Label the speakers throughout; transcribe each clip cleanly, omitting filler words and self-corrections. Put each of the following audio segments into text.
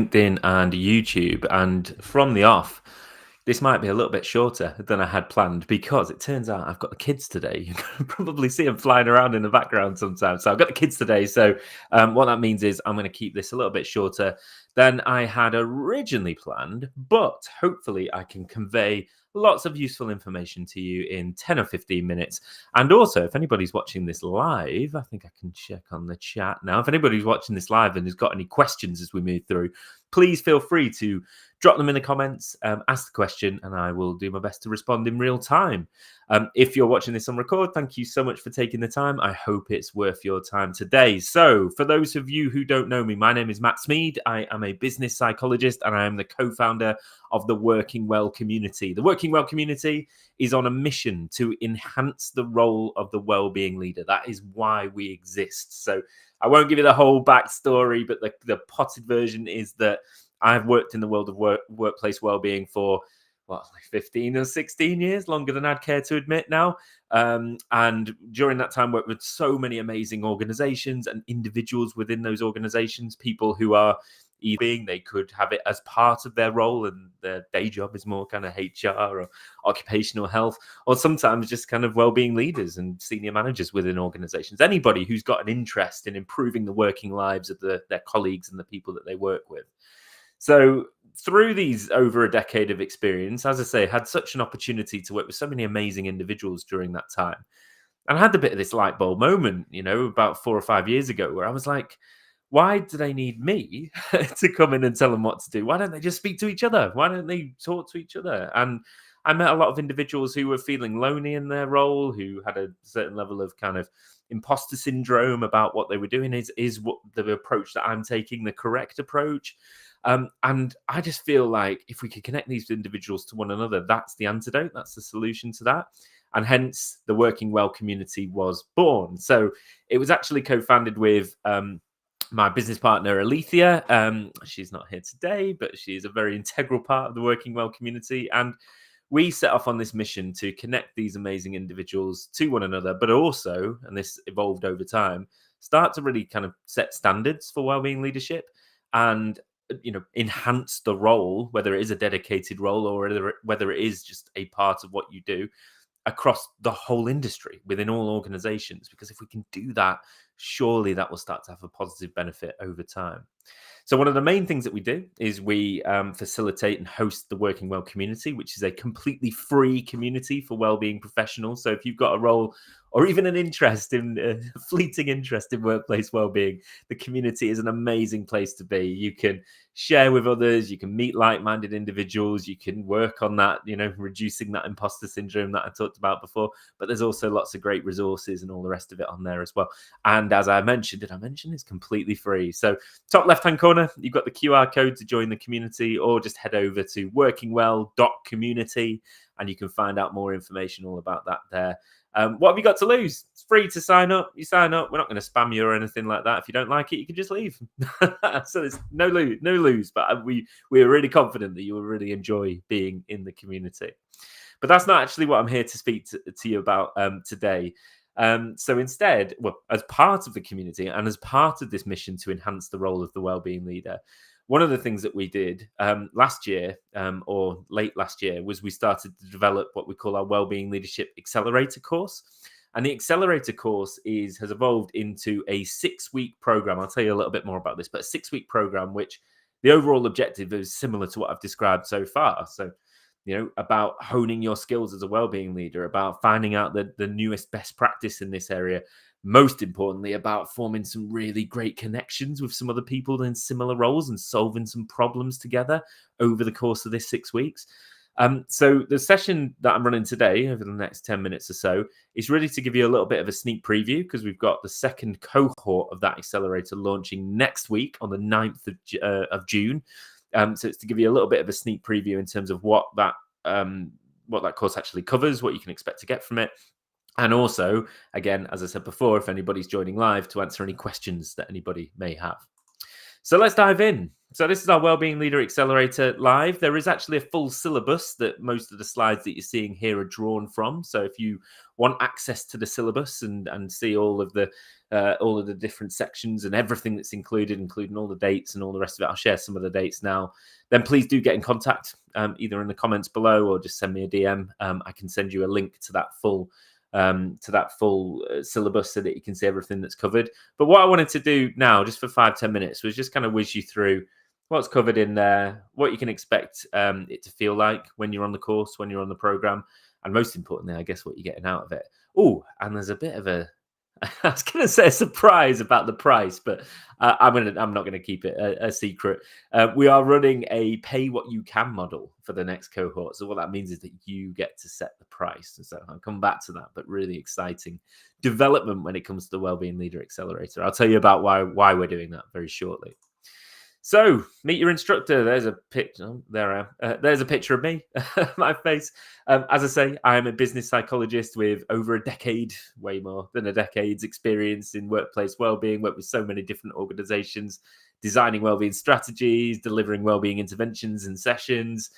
Speaker 1: LinkedIn and YouTube. And from the off, this might be a little bit shorter than I had planned because it turns out I've got the kids today. You can probably see them flying around in the background sometimes. So I've got the kids today. So what that means is I'm going to keep this a little bit shorter than I had originally planned. But hopefully I can convey lots of useful information to you in 10 or 15 minutes. And also, if anybody's watching this live, I think I can check on the chat now. If anybody's watching this live and has got any questions as we move through, please feel free to drop them in the comments, ask the question, and I will do my best to respond in real time. If you're watching this on record, thank you so much for taking the time. I hope it's worth your time today. So for those of you who don't know me, my name is Matt Smead. I am a business psychologist and I am the co-founder of the Working Well community. The Working Well community is on a mission to enhance the role of the well-being leader. That is why we exist. So I won't give you the whole backstory, but the potted version is that I've worked in the world of workplace well-being for, like 15 or 16 years, longer than I'd care to admit now. And during that time, worked with so many amazing organizations and individuals within those organizations, people who are either they could have it as part of their role and their day job is more kind of HR or occupational health, or sometimes just kind of well-being leaders and senior managers within organizations. Anybody who's got an interest in improving the working lives of their colleagues and the people that they work with. So through these over a decade of experience, as I say, had such an opportunity to work with so many amazing individuals during that time. And I had a bit of this light bulb moment, about 4 or 5 years ago, where I was like, why do they need me to come in and tell them what to do? Why don't they just speak to each other? Why don't they talk to each other? And I met a lot of individuals who were feeling lonely in their role, who had a certain level of kind of imposter syndrome about what they were doing. Is what the approach that I'm taking the correct approach? And I just feel like if we could connect these individuals to one another, that's the antidote. That's the solution to that. And hence the Working Well community was born. So it was actually co-founded with my business partner, Alethea. She's not here today, but she's a very integral part of the Working Well community. And we set off on this mission to connect these amazing individuals to one another, but also, and this evolved over time, start to really kind of set standards for wellbeing leadership and enhance the role, whether it is a dedicated role or whether it is just a part of what you do across the whole industry within all organizations. Because if we can do that, surely that will start to have a positive benefit over time. So one of the main things that we do is we facilitate and host the Working Well community, which is a completely free community for wellbeing professionals. So if you've got a role or even an interest in fleeting interest in workplace wellbeing, the community is an amazing place to be. You can share with others, you can meet like-minded individuals, you can work on that, reducing that imposter syndrome that I talked about before. But there's also lots of great resources and all the rest of it on there as well. And as I mentioned, it's completely free. So top left-hand corner, you've got the QR code to join the community, or just head over to workingwell.community and you can find out more information all about that there. What have you got to lose? It's free to sign up. You sign up. We're not going to spam you or anything like that. If you don't like it, you can just leave. So there's no lose. But we are really confident that you will really enjoy being in the community. But that's not actually what I'm here to speak to you about today. So instead, as part of the community and as part of this mission to enhance the role of the wellbeing leader, one of the things that we did last year or late last year was we started to develop what we call our Wellbeing Leadership Accelerator course. And the Accelerator course has evolved into a 6-week program. I'll tell you a little bit more about this, but a 6-week program, which the overall objective is similar to what I've described so far. So, about honing your skills as a wellbeing leader, about finding out the newest best practice in this area. Most importantly, about forming some really great connections with some other people in similar roles and solving some problems together over the course of this 6 weeks. So the session that I'm running today over the next 10 minutes or so is really to give you a little bit of a sneak preview, because we've got the second cohort of that accelerator launching next week on the 9th of June. So it's to give you a little bit of a sneak preview in terms of what that course actually covers, what you can expect to get from it. And also, again, as I said before, if anybody's joining live, to answer any questions that anybody may have. So let's dive in. So this is our Wellbeing Leader Accelerator live. There is actually a full syllabus that most of the slides that you're seeing here are drawn from. So if you want access to the syllabus and see all of the different sections and everything that's included, including all the dates and all the rest of it, I'll share some of the dates now. Then please do get in contact, either in the comments below or just send me a DM. I can send you a link to that full syllabus so that you can see everything that's covered. But what I wanted to do now, just for 5-10 minutes, was just kind of whiz you through what's covered in there, what you can expect it to feel like when you're on the course, when you're on the program, and most importantly, I guess, what you're getting out of it. Oh, and there's a bit of a, I was going to say a surprise about the price, but I'm not going to keep it a secret. We are running a pay what you can model for the next cohort. So what that means is that you get to set the price. So I'll come back to that, but really exciting development when it comes to the Wellbeing Leader Accelerator. I'll tell you about why we're doing that very shortly. So, meet your instructor. There's a picture. Oh, there I am. There's a picture of me, my face. As I say, I am a business psychologist with over a decade, way more than a decade's experience in workplace wellbeing. Worked with so many different organizations, designing wellbeing strategies, delivering wellbeing interventions and sessions,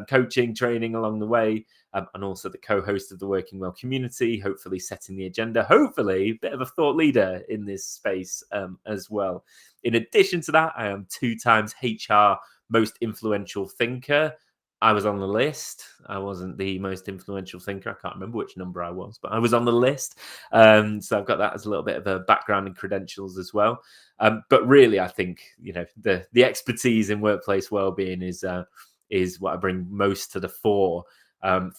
Speaker 1: coaching, training along the way, and also the co-host of the Working Well community, hopefully setting the agenda, hopefully a bit of a thought leader in this space as well. In addition to that, I am 2 times HR most influential thinker. I was on the list. I wasn't the most influential thinker. I can't remember which number I was, but I was on the list. So I've got that as a little bit of a background and credentials as well. But really, I think the expertise in workplace wellbeing is what I bring most to the fore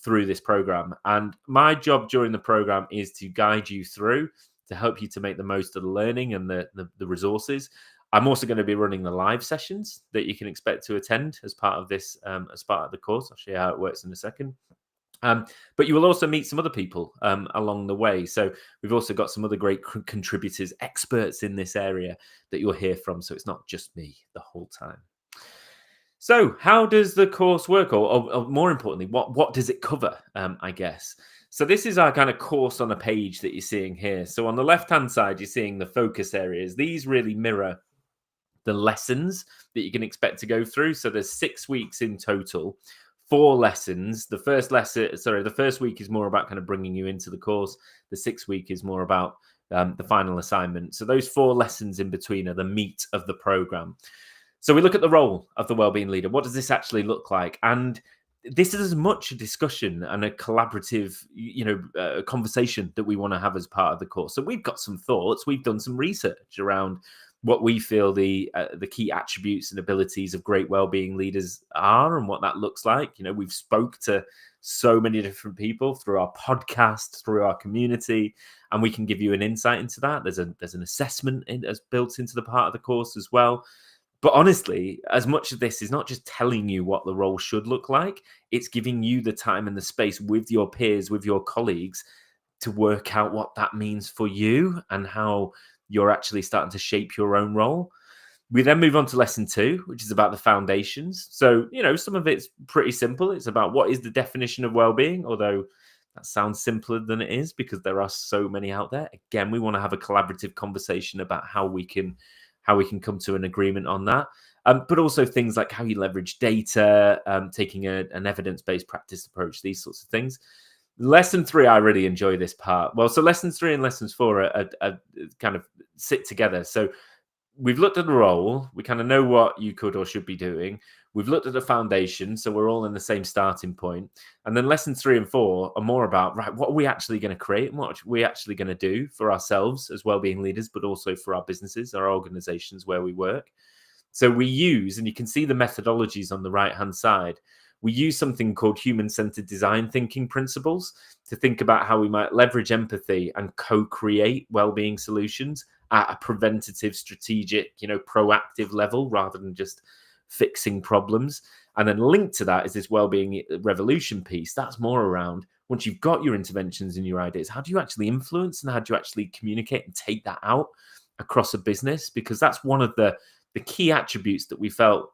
Speaker 1: through this program. And my job during the program is to guide you through, to help you to make the most of the learning and the resources. I'm also going to be running the live sessions that you can expect to attend as part of this, as part of the course. I'll show you how it works in a second. But you will also meet some other people along the way. So we've also got some other great contributors, experts in this area that you'll hear from. So it's not just me the whole time. So how does the course work? Or more importantly, what does it cover, I guess? So this is our kind of course on a page that you're seeing here. So on the left-hand side, you're seeing the focus areas. These really mirror the lessons that you can expect to go through. So there's 6 weeks in total, 4 lessons. The first week is more about kind of bringing you into the course. The 6th week is more about the final assignment. So those 4 lessons in between are the meat of the program. So we look at the role of the wellbeing leader. What does this actually look like? And this is as much a discussion and a collaborative, conversation that we want to have as part of the course. So we've got some thoughts. We've done some research around what we feel the key attributes and abilities of great wellbeing leaders are and what that looks like. We've spoke to so many different people through our podcast, through our community, and we can give you an insight into that. There's an assessment as built into the part of the course as well. But honestly, as much of this is not just telling you what the role should look like, it's giving you the time and the space with your peers, with your colleagues, to work out what that means for you and how you're actually starting to shape your own role. We then move on to lesson 2, which is about the foundations. So, some of it's pretty simple. It's about what is the definition of well-being, although that sounds simpler than it is because there are so many out there. Again, we want to have a collaborative conversation about how we can come to an agreement on that. But also things like how you leverage data, taking an evidence-based practice approach, these sorts of things. Lesson 3, I really enjoy this part. Well, so lessons 3 and lessons 4 are kind of sit together. So we've looked at the role. We kind of know what you could or should be doing. We've looked at the foundation, so we're all in the same starting point. And then lessons 3 and 4 are more about, right, what are we actually going to create and what are we actually going to do for ourselves as wellbeing leaders, but also for our businesses, our organizations where we work. So we use, and you can see the methodologies on the right-hand side, we use something called human-centered design thinking principles to think about how we might leverage empathy and co-create well-being solutions at a preventative, strategic, proactive level rather than just fixing problems. And then linked to that is this well-being revolution piece. That's more around, once you've got your interventions and your ideas, how do you actually influence and how do you actually communicate and take that out across a business? Because that's one of the key attributes that we felt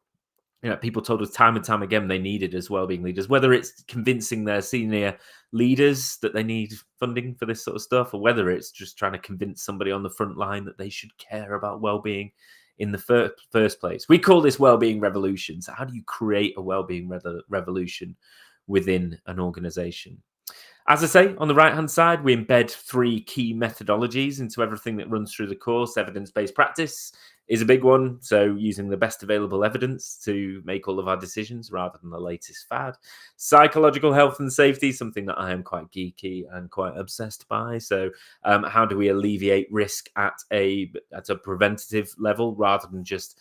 Speaker 1: people told us time and time again they needed as wellbeing leaders, whether it's convincing their senior leaders that they need funding for this sort of stuff, or whether it's just trying to convince somebody on the front line that they should care about wellbeing. in the first place. We call this well-being revolution. So how do you create a well-being revolution within an organization? As I say, on the right-hand side, we embed 3 key methodologies into everything that runs through the course. Evidence-based practice is a big one. So using the best available evidence to make all of our decisions rather than the latest fad. Psychological health and safety, something that I am quite geeky and quite obsessed by. So how do we alleviate risk at a preventative level rather than just,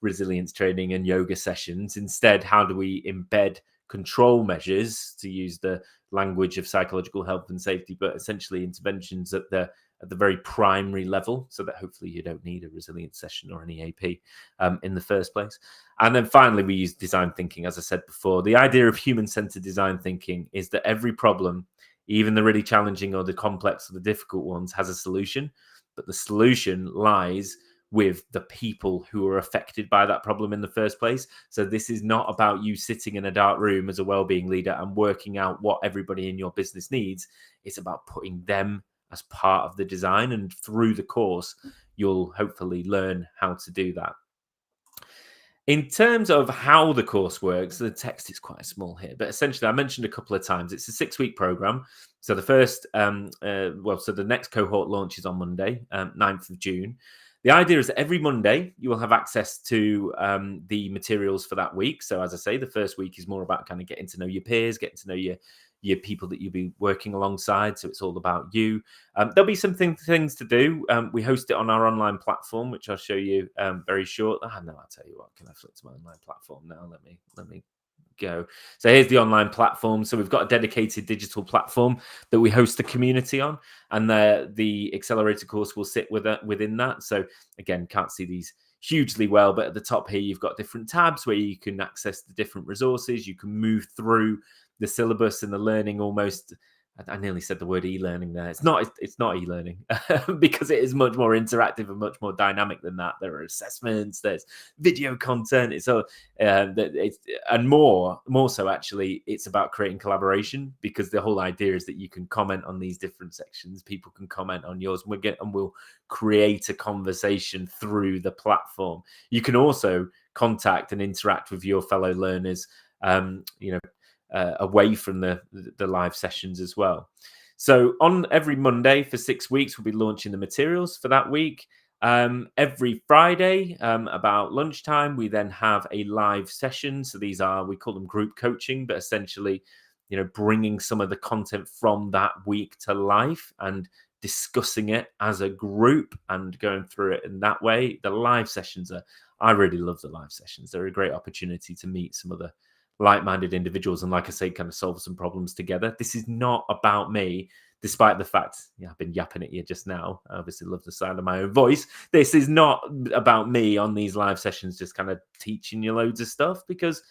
Speaker 1: resilience training and yoga sessions? Instead, how do we embed control measures, to use the language of psychological health and safety, but essentially interventions at the very primary level, so that hopefully you don't need a resilience session or an EAP in the first place. And then finally, we use design thinking. As I said before, the idea of human-centered design thinking is that every problem, even the really challenging or the complex or the difficult ones, has a solution, but the solution lies with the people who are affected by that problem in the first place. So this is not about you sitting in a dark room as a well-being leader and working out what everybody in your business needs. It's about putting them as part of the design, and through the course, you'll hopefully learn how to do that. In terms of how the course works, the text is quite small here, but essentially I mentioned a couple of times, it's a 6-week program. So the first, so the next cohort launches on Monday, 9th of June. The idea is that every Monday you will have access to the materials for that week. So as I say, the first week is more about kind of getting to know your peers, getting to know your people that you'll be working alongside. So it's all about you. There'll be some things to do. We host it on our online platform, which I'll show you very short. I'll tell you what, can I flip to my online platform now? Let me go. So here's the online platform. So we've got a dedicated digital platform that we host the community on, and the accelerator course will sit within that. So again, can't see these hugely well, but at the top here you've got different tabs where you can access the different resources. You can move through the syllabus and the learning almost. I nearly said the word e-learning there. It's not e-learning because it is much more interactive and much more dynamic than that. There are assessments, there's video content. And more so actually, it's about creating collaboration, because the whole idea is that you can comment on these different sections. People can comment on yours, and we'll create a conversation through the platform. You can also contact and interact with your fellow learners, away from the live sessions as well. So on every Monday for 6 weeks, we'll be launching the materials for that week. Every Friday, about lunchtime, we then have a live session. So we call them group coaching, but essentially, bringing some of the content from that week to life and discussing it as a group and going through it in that way. The live sessions I really love the live sessions. They're a great opportunity to meet some other like-minded individuals and, like I say, kind of solve some problems together. This is not about me, despite the fact I've been yapping at you just now. I obviously love the sound of my own voice. This is not about me on these live sessions just kind of teaching you loads of stuff, because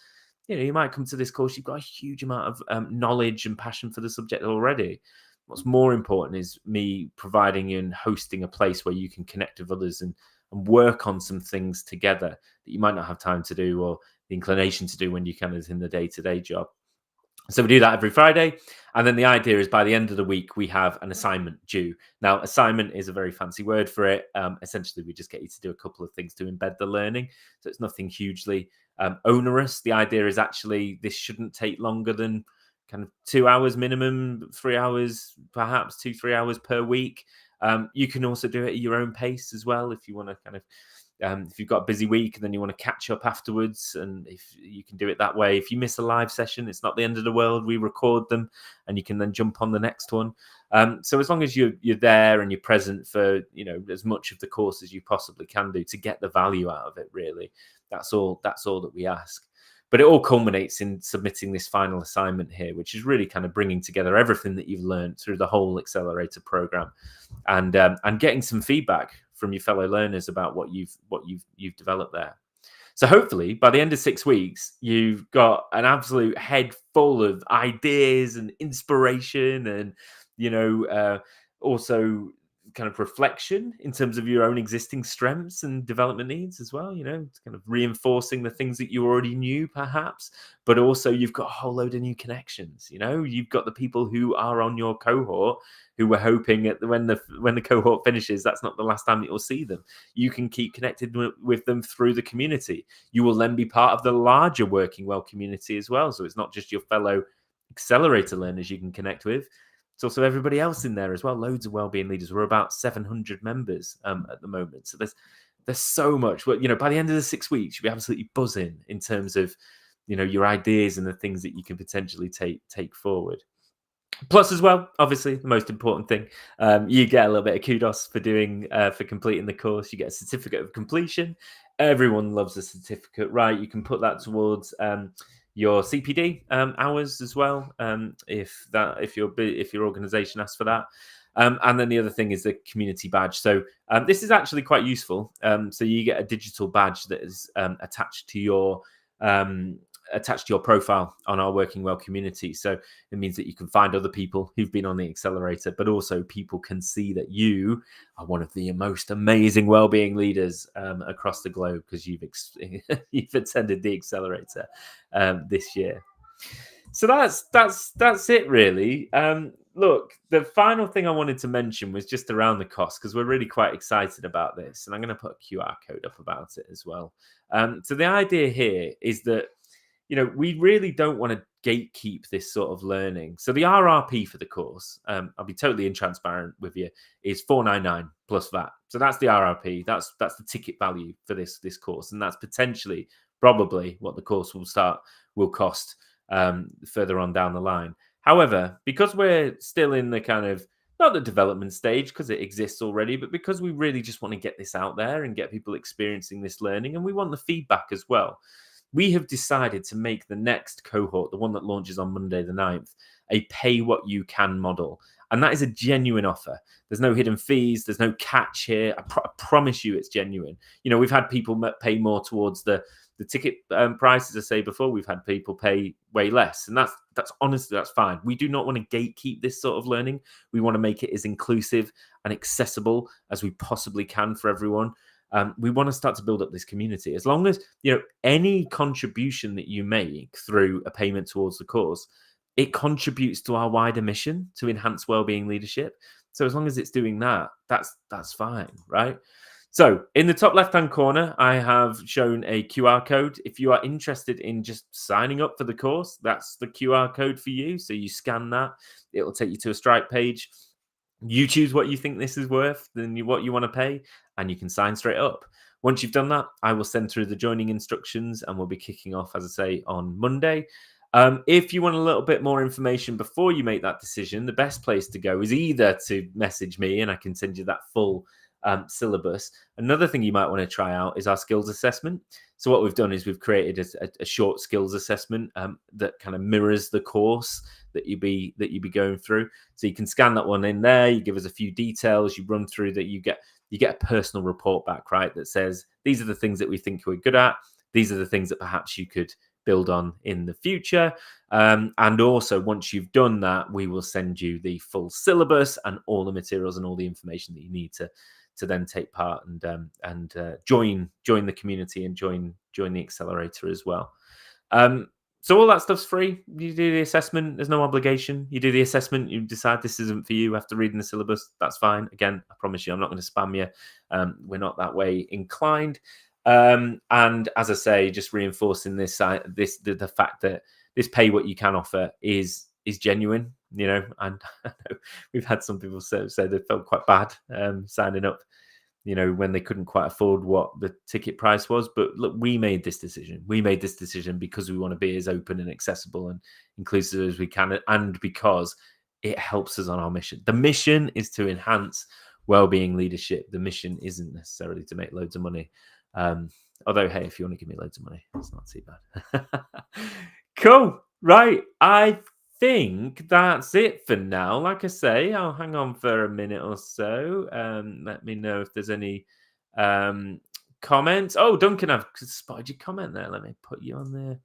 Speaker 1: you might come to this course, you've got a huge amount of knowledge and passion for the subject already. What's more important is me providing you and hosting a place where you can connect with others and work on some things together that you might not have time to do or the inclination to do when you're kind of in the day-to-day job. So we do that every Friday. And then the idea is by the end of the week, we have an assignment due. Now, assignment is a very fancy word for it. Essentially, we just get you to do a couple of things to embed the learning. So it's nothing hugely onerous. The idea is actually this shouldn't take longer than kind of 2 hours minimum, 3 hours, perhaps 2-3 hours per week. You can also do it at your own pace as well if you want to kind of if you've got a busy week and then you want to catch up afterwards, and if you can do it that way. If you miss a live session, it's not the end of the world. We record them and you can then jump on the next one. So as long as you're there and you're present for as much of the course as you possibly can do to get the value out of it, really, that's all that we ask. But it all culminates in submitting this final assignment here, which is really kind of bringing together everything that you've learned through the whole accelerator program, and getting some feedback from your fellow learners about what you've developed there. So hopefully by the end of 6 weeks, you've got an absolute head full of ideas and inspiration, and also kind of reflection in terms of your own existing strengths and development needs as well. It's kind of reinforcing the things that you already knew, perhaps, but also you've got a whole load of new connections. You've got the people who are on your cohort who were hoping when the cohort finishes, that's not the last time that you'll see them. You can keep connected with them through the community. You will then be part of the larger Working Well community as well. So it's not just your fellow accelerator learners you can connect with. It's also everybody else in there as well. Loads of wellbeing leaders. We're about 700 members at the moment. So there's so much. Well, by the end of the 6 weeks, you'll be absolutely buzzing in terms of your ideas and the things that you can potentially take forward. Plus, as well, obviously, the most important thing, you get a little bit of kudos for completing the course. You get a certificate of completion. Everyone loves a certificate, right? You can put that towards your CPD hours as well, if your organisation asks for that. And then the other thing is the community badge. So this is actually quite useful. So you get a digital badge that is attached to your profile on our Working Well community. So it means that you can find other people who've been on the accelerator, but also people can see that you are one of the most amazing wellbeing leaders across the globe because you've attended the accelerator this year. So that's it really. Look, the final thing I wanted to mention was just around the cost, because we're really quite excited about this, and I'm going to put a QR code up about it as well. So the idea here is that we really don't want to gatekeep this sort of learning. So the RRP for the course, I'll be totally transparent with you, is $499 plus VAT. So that's the RRP. That's the ticket value for this course, and that's potentially probably what the course will cost further on down the line. However, because we're still in the kind of not the development stage, because it exists already, but because we really just want to get this out there and get people experiencing this learning, and we want the feedback as well, we have decided to make the next cohort, the one that launches on Monday the 9th, a pay what you can model. And that is a genuine offer. There's no hidden fees. There's no catch here. I promise you it's genuine. We've had people pay more towards the ticket price. As I say before, we've had people pay way less. And that's honestly, that's fine. We do not want to gatekeep this sort of learning. We want to make it as inclusive and accessible as we possibly can for everyone. We want to start to build up this community. As long as, any contribution that you make through a payment towards the course, it contributes to our wider mission to enhance wellbeing leadership. So as long as it's doing that, that's fine, right? So in the top left-hand corner, I have shown a QR code. If you are interested in just signing up for the course, that's the QR code for you. So you scan that, it will take you to a Stripe page. You choose what you think this is worth, then what you want to pay, and you can sign straight up. Once you've done that, I will send through the joining instructions, and we'll be kicking off, as I say, on Monday. If you want a little bit more information before you make that decision, the best place to go is either to message me, and I can send you that full syllabus. Another thing you might want to try out is our skills assessment. So what we've done is we've created a short skills assessment that kind of mirrors the course that you'd be going through. So you can scan that one in there. You give us a few details. You run through that. You get a personal report back, right? That says these are the things that we think we're good at. These are the things that perhaps you could build on in the future. And also, once you've done that, we will send you the full syllabus and all the materials and all the information that you need to then take part and join the community and join the accelerator as well. So all that stuff's free. You do the assessment. There's no obligation. You do the assessment. You decide this isn't for you after reading the syllabus. That's fine. Again, I promise you, I'm not going to spam you. We're not that way inclined. And as I say, just reinforcing the fact that this pay what you can offer is genuine. And I know we've had some people say they felt quite bad signing up, when they couldn't quite afford what the ticket price was. But look, we made this decision. We made this decision because we want to be as open and accessible and inclusive as we can, and because it helps us on our mission. The mission is to enhance well-being leadership. The mission isn't necessarily to make loads of money. Although, hey, if you want to give me loads of money, it's not too bad. Cool. Right. I think that's it for now. Like I say, I'll hang on for a minute or so. Let me know if there's any comments. Oh, Duncan, I've spotted your comment there. Let me put you on there.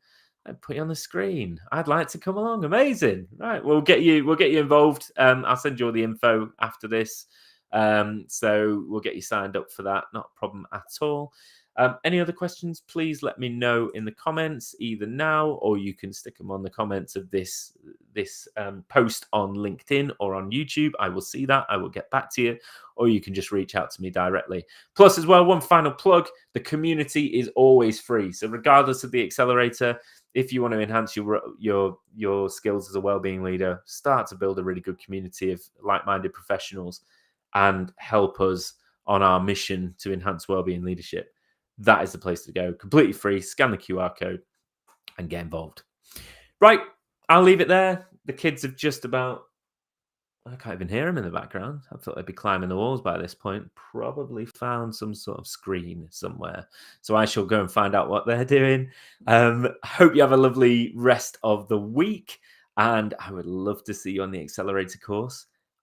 Speaker 1: I'd put you on the screen. I'd like to come along. Amazing. Right. We'll get you involved. I'll send you all the info after this. So we'll get you signed up for that. Not a problem at all. Any other questions, please let me know in the comments, either now or you can stick them on the comments of this post on LinkedIn or on YouTube. I will see that. I will get back to you, or you can just reach out to me directly. Plus, as well, one final plug, the community is always free. So regardless of the accelerator, if you want to enhance your skills as a wellbeing leader, start to build a really good community of like-minded professionals and help us on our mission to enhance wellbeing leadership, that is the place to go. Completely free. Scan the QR code and get involved. Right, I'll leave it there. The kids have just about... I can't even hear them in the background. I thought they'd be climbing the walls by this point. Probably found some sort of screen somewhere. So I shall go and find out what they're doing. Hope you have a lovely rest of the week. And I would love to see you on the accelerator course.